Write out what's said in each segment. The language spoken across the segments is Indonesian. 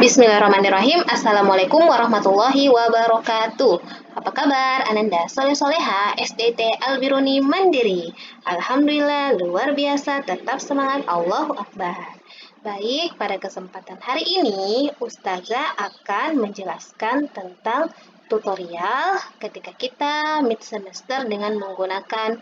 Bismillahirrahmanirrahim. Assalamualaikum warahmatullahi wabarakatuh. Apa kabar Ananda Soleh-Soleha SDT Albiruni Mandiri? Alhamdulillah luar biasa, tetap semangat, Allahu Akbar. Baik, pada kesempatan hari ini Ustazah akan menjelaskan tentang tutorial ketika kita mid semester dengan menggunakan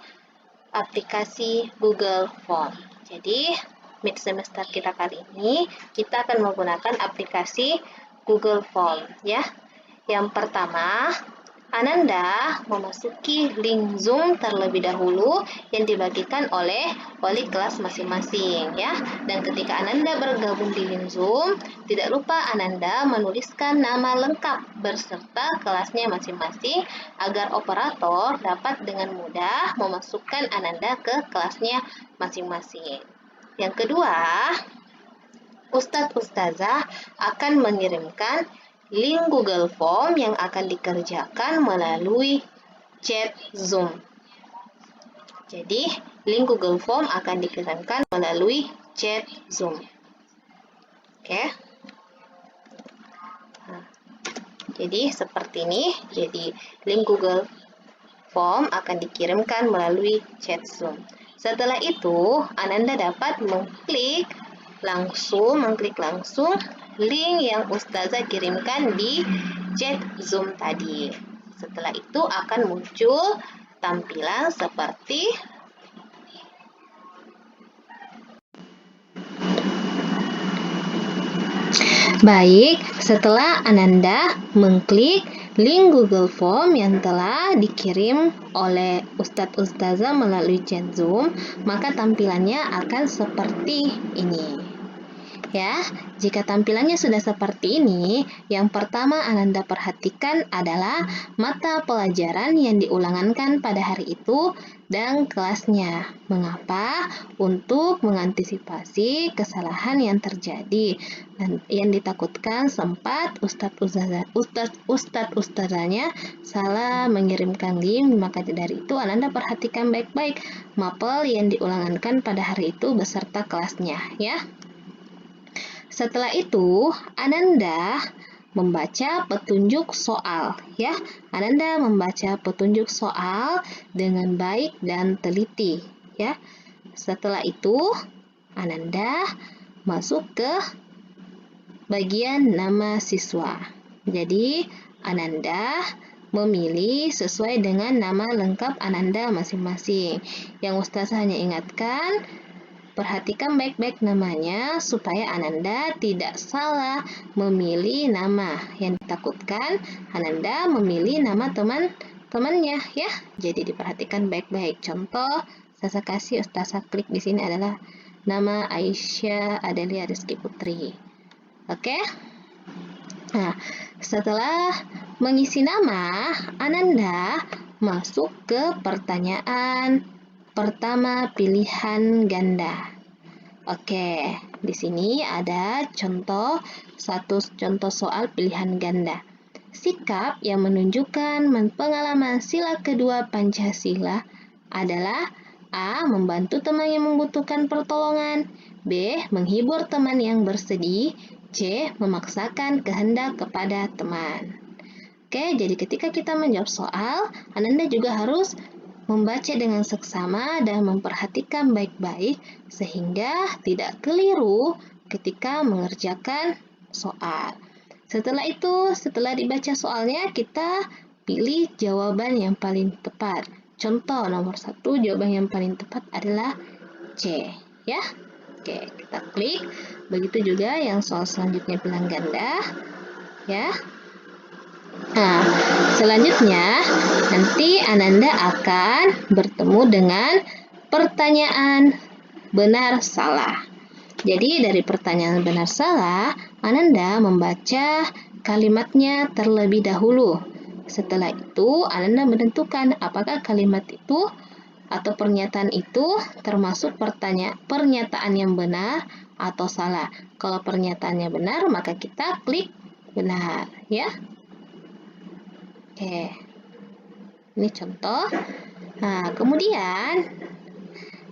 aplikasi Google Form. Jadi mid semester kita kali ini kita akan menggunakan aplikasi Google Form ya. Yang pertama, Ananda memasuki link Zoom terlebih dahulu yang dibagikan oleh wali kelas masing-masing ya. Dan ketika Ananda bergabung di link Zoom, tidak lupa Ananda menuliskan nama lengkap berserta kelasnya masing-masing agar operator dapat dengan mudah memasukkan Ananda ke kelasnya masing-masing. Yang kedua, Ustadz Ustazah akan mengirimkan link Google Form yang akan dikerjakan melalui chat Zoom. Jadi, link Google Form akan dikirimkan melalui chat Zoom. Oke. Nah, jadi seperti ini. Jadi, link Google Form akan dikirimkan melalui chat Zoom. Setelah itu, Ananda dapat mengklik langsung link yang Ustazah kirimkan di chat Zoom tadi. Setelah itu akan muncul tampilan seperti baik, setelah Ananda mengklik link Google Form yang telah dikirim oleh Ustadz Ustazah melalui chat Zoom, maka tampilannya akan seperti ini. Ya, jika tampilannya sudah seperti ini, yang pertama Ananda perhatikan adalah mata pelajaran yang diulangankan pada hari itu dan kelasnya. Mengapa? Untuk mengantisipasi kesalahan yang terjadi dan yang ditakutkan sempat Ustazahnya salah mengirimkan link, maka dari itu Ananda perhatikan baik-baik mapel yang diulangankan pada hari itu beserta kelasnya, ya. Setelah itu, Ananda membaca petunjuk soal, ya. Ananda membaca petunjuk soal dengan baik dan teliti, ya. Setelah itu, Ananda masuk ke bagian nama siswa. Jadi, Ananda memilih sesuai dengan nama lengkap Ananda masing-masing. Yang Ustazah hanya ingatkan, perhatikan baik-baik namanya supaya Ananda tidak salah memilih nama. Yang ditakutkan Ananda memilih nama teman-temannya, ya. Jadi diperhatikan baik-baik. Contoh, saya kasih Ustazah klik di sini adalah nama Aisyah Adelia Rizky Putri. Oke? Nah, setelah mengisi nama, Ananda masuk ke pertanyaan pertama pilihan ganda. Oke, di sini ada satu contoh soal pilihan ganda. Sikap yang menunjukkan pengalaman sila kedua Pancasila adalah A. Membantu teman yang membutuhkan pertolongan, B. Menghibur teman yang bersedih, C. Memaksakan kehendak kepada teman. Oke, jadi ketika kita menjawab soal, Ananda juga harus membaca dengan seksama dan memperhatikan baik-baik sehingga tidak keliru ketika mengerjakan soal. Setelah itu, setelah dibaca soalnya, kita pilih jawaban yang paling tepat. Contoh nomor 1, jawaban yang paling tepat adalah C, ya. Oke, kita klik. Begitu juga yang soal selanjutnya pilihan ganda, ya. Nah, selanjutnya nanti Ananda akan bertemu dengan pertanyaan benar salah. Jadi dari pertanyaan benar salah, Ananda membaca kalimatnya terlebih dahulu. Setelah itu, Ananda menentukan apakah kalimat itu atau pernyataan itu termasuk pernyataan yang benar atau salah. Kalau pernyataannya benar, maka kita klik benar, ya. Oke, ini contoh. Nah, kemudian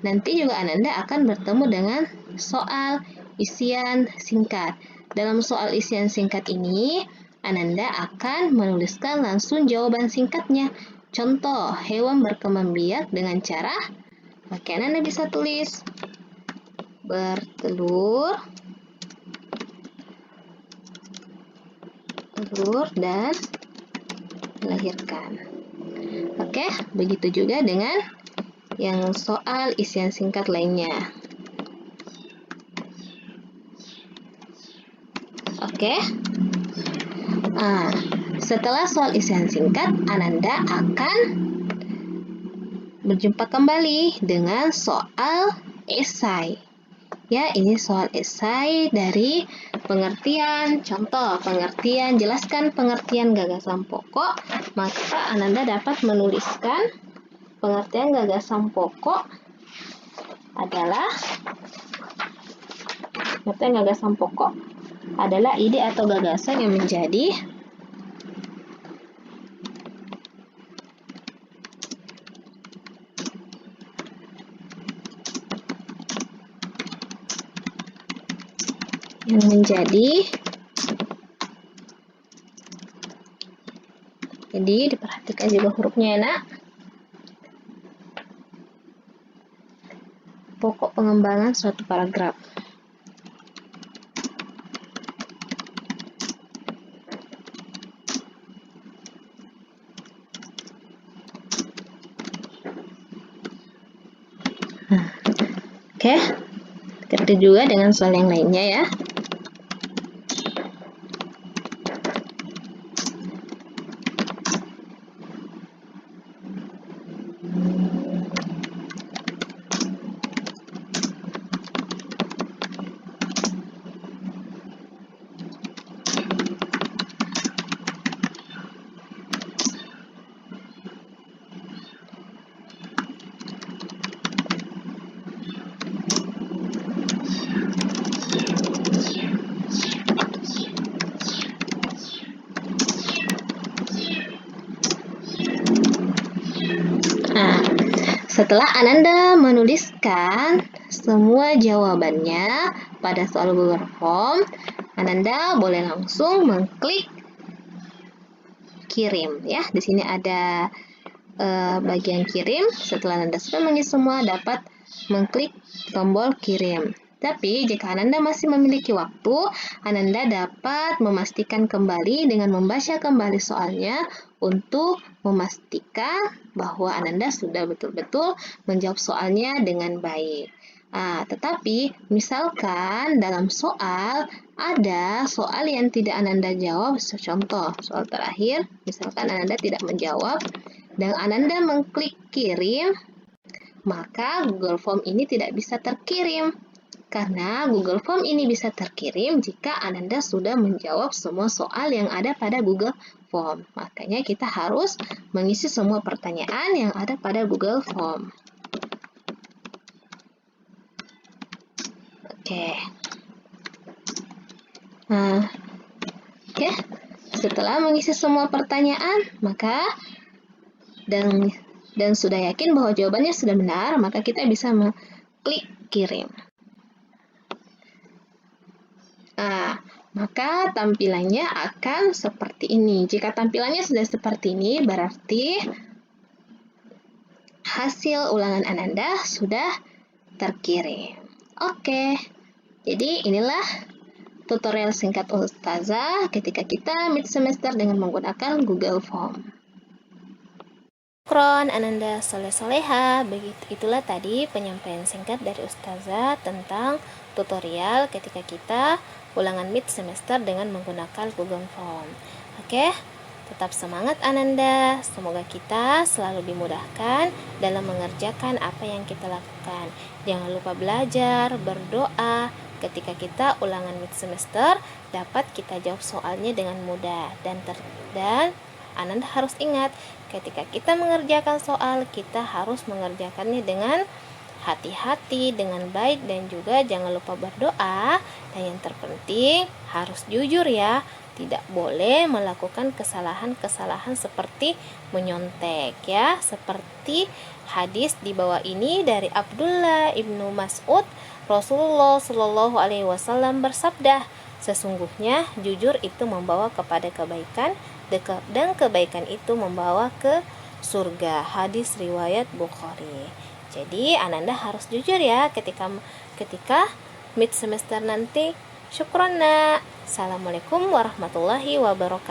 nanti juga Ananda akan bertemu dengan soal isian singkat. Dalam soal isian singkat ini, Ananda akan menuliskan langsung jawaban singkatnya. Contoh, hewan berkembang biak dengan cara, maka Ananda bisa tulis bertelur, dan melahirkan. Oke, begitu juga dengan yang soal isian singkat lainnya. Oke. Setelah soal isian singkat, Ananda akan berjumpa kembali dengan soal esai. Ya, ini soal esai dari pengertian. Contoh, pengertian, jelaskan pengertian gagasan pokok. Maka Ananda dapat menuliskan pengertian gagasan pokok adalah ide atau gagasan yang jadi diperhatikan juga hurufnya ya, Nak. Pokok pengembangan suatu paragraf. Oke, begitu juga dengan soal yang lainnya ya. Setelah Ananda menuliskan semua jawabannya pada soal Google Form, Ananda boleh langsung mengklik kirim ya. Di sini ada bagian kirim. Setelah Ananda sudah mengisi semua, dapat mengklik tombol kirim. Tapi jika Ananda masih memiliki waktu, Ananda dapat memastikan kembali dengan membaca kembali soalnya untuk memastikan bahwa Ananda sudah betul-betul menjawab soalnya dengan baik. Tetapi misalkan dalam soal ada soal yang tidak Ananda jawab, contoh soal terakhir, misalkan Ananda tidak menjawab dan Ananda mengklik kirim, maka Google Form ini tidak bisa terkirim. Karena Google Form ini bisa terkirim jika Ananda sudah menjawab semua soal yang ada pada Google Form. Makanya kita harus mengisi semua pertanyaan yang ada pada Google Form. Oke. Setelah mengisi semua pertanyaan, maka dan sudah yakin bahwa jawabannya sudah benar, maka kita bisa mengklik kirim. Maka tampilannya akan seperti ini. Jika tampilannya sudah seperti ini, berarti hasil ulangan Ananda sudah terkirim. Oke, jadi inilah tutorial singkat Ustazah ketika kita mid semester dengan menggunakan Google Form. Kron Ananda Soleh-Soleha, itulah tadi penyampaian singkat dari Ustazah tentang tutorial ketika kita ulangan mid semester dengan menggunakan Google Form. Oke, tetap semangat Ananda. Semoga kita selalu dimudahkan dalam mengerjakan apa yang kita lakukan. Jangan lupa belajar, berdoa. Ketika kita ulangan mid semester, dapat kita jawab soalnya dengan mudah. Dan Ananda harus ingat, ketika kita mengerjakan soal, kita harus mengerjakannya dengan hati-hati, dengan baik, dan juga jangan lupa berdoa. Dan yang terpenting harus jujur ya, tidak boleh melakukan kesalahan-kesalahan seperti menyontek ya, seperti hadis di bawah ini dari Abdullah ibnu Mas'ud. Rasulullah Shallallahu Alaihi Wasallam bersabda, Sesungguhnya jujur itu membawa kepada kebaikan, dan kebaikan itu membawa ke surga. Hadis riwayat Bukhari. Jadi Ananda harus jujur ya ketika mid semester nanti. Syukron nak. Assalamualaikum warahmatullahi wabarakatuh.